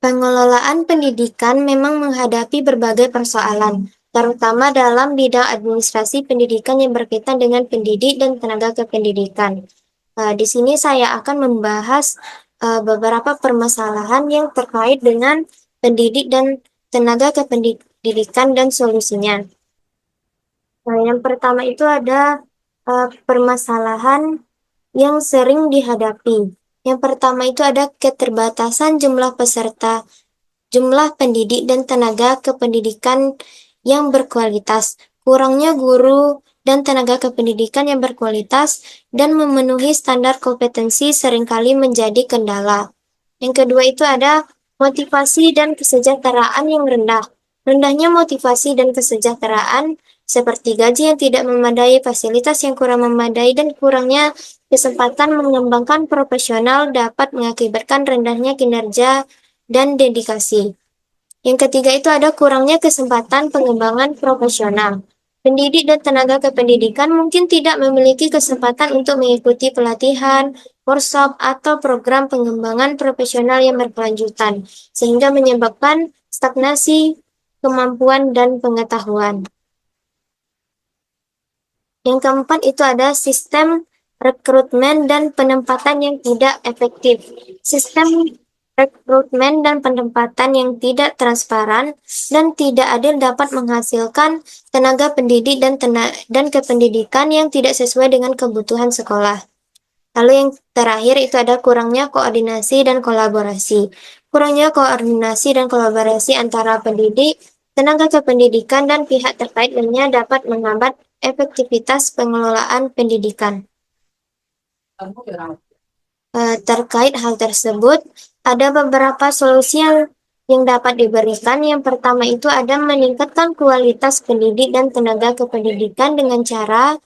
Pengelolaan pendidikan memang menghadapi berbagai persoalan, terutama dalam bidang administrasi pendidikan yang berkaitan dengan pendidik dan tenaga kependidikan. Di sini saya akan membahas beberapa permasalahan yang terkait dengan pendidik dan tenaga kependidikan dan solusinya. Yang pertama itu ada permasalahan yang sering dihadapi. Yang pertama itu ada keterbatasan jumlah peserta, jumlah pendidik dan tenaga kependidikan yang berkualitas, kurangnya guru dan tenaga kependidikan yang berkualitas dan memenuhi standar kompetensi seringkali menjadi kendala. Yang kedua itu ada motivasi dan kesejahteraan yang rendah. Rendahnya motivasi dan kesejahteraan seperti gaji yang tidak memadai, fasilitas yang kurang memadai, dan kurangnya kesempatan mengembangkan profesional dapat mengakibatkan rendahnya kinerja dan dedikasi. Yang ketiga itu ada kurangnya kesempatan pengembangan profesional. Pendidik dan tenaga kependidikan mungkin tidak memiliki kesempatan untuk mengikuti pelatihan, workshop, atau program pengembangan profesional yang berkelanjutan, sehingga menyebabkan stagnasi kemampuan dan pengetahuan. Yang keempat itu ada sistem rekrutmen dan penempatan yang tidak efektif. Sistem rekrutmen dan penempatan yang tidak transparan dan tidak adil dapat menghasilkan tenaga pendidik dan kependidikan yang tidak sesuai dengan kebutuhan sekolah. Lalu yang terakhir itu ada kurangnya koordinasi dan kolaborasi. Kurangnya koordinasi dan kolaborasi antara pendidik, tenaga kependidikan, dan pihak terkait lainnya dapat menghambat efektivitas pengelolaan pendidikan. Terkait hal tersebut, ada beberapa solusi yang dapat diberikan. Yang pertama itu ada meningkatkan kualitas pendidik dan tenaga kependidikan dengan cara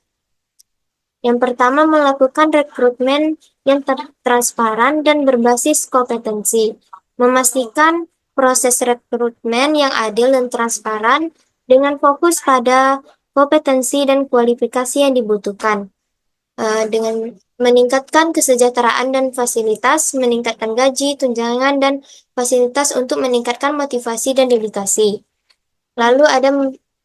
yang pertama melakukan rekrutmen yang transparan dan berbasis kompetensi, memastikan proses rekrutmen yang adil dan transparan dengan fokus pada kompetensi dan kualifikasi yang dibutuhkan. Dengan meningkatkan kesejahteraan dan fasilitas, meningkatkan gaji, tunjangan, dan fasilitas untuk meningkatkan motivasi dan dedikasi. Lalu ada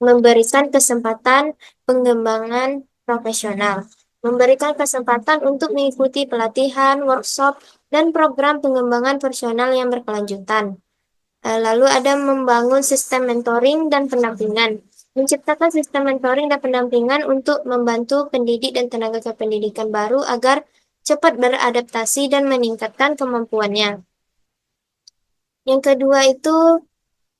memberikan kesempatan pengembangan profesional, memberikan kesempatan untuk mengikuti pelatihan, workshop, dan program pengembangan personal yang berkelanjutan. Lalu ada membangun sistem mentoring dan pendampingan, menciptakan sistem mentoring dan pendampingan untuk membantu pendidik dan tenaga kependidikan baru agar cepat beradaptasi dan meningkatkan kemampuannya. Yang kedua itu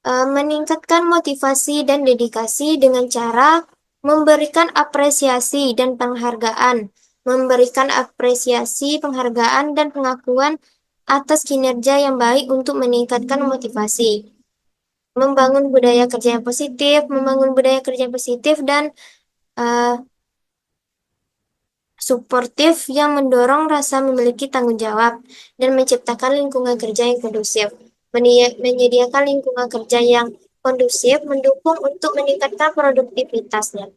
meningkatkan motivasi dan dedikasi dengan cara memberikan apresiasi dan penghargaan, memberikan apresiasi, penghargaan, dan pengakuan atas kinerja yang baik untuk meningkatkan motivasi. Membangun budaya kerja yang positif, dan suportif yang mendorong rasa memiliki tanggung jawab dan menciptakan lingkungan kerja yang kondusif. Menyediakan lingkungan kerja yang kondusif mendukung untuk meningkatkan produktivitasnya.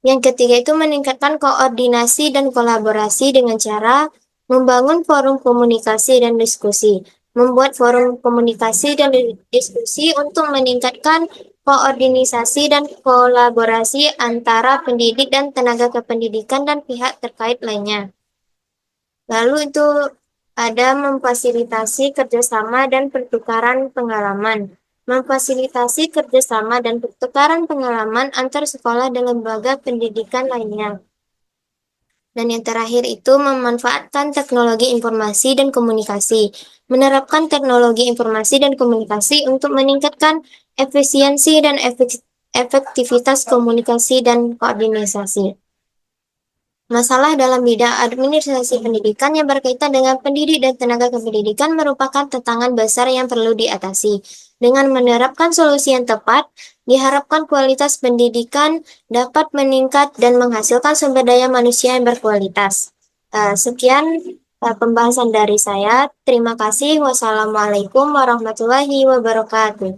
Yang ketiga itu meningkatkan koordinasi dan kolaborasi dengan cara membangun forum komunikasi dan diskusi, membuat forum komunikasi dan diskusi untuk meningkatkan koordinasi dan kolaborasi antara pendidik dan tenaga kependidikan dan pihak terkait lainnya. Lalu itu ada memfasilitasi kerjasama dan pertukaran pengalaman. Memfasilitasi kerjasama dan pertukaran pengalaman antar sekolah dan lembaga pendidikan lainnya. Dan yang terakhir itu memanfaatkan teknologi informasi dan komunikasi. Menerapkan teknologi informasi dan komunikasi untuk meningkatkan efisiensi dan efektivitas komunikasi dan koordinasi. Masalah dalam bidang administrasi pendidikan yang berkaitan dengan pendidik dan tenaga kependidikan merupakan tantangan besar yang perlu diatasi. Dengan menerapkan solusi yang tepat, diharapkan kualitas pendidikan dapat meningkat dan menghasilkan sumber daya manusia yang berkualitas. Sekian pembahasan dari saya. Terima kasih. Wassalamualaikum warahmatullahi wabarakatuh.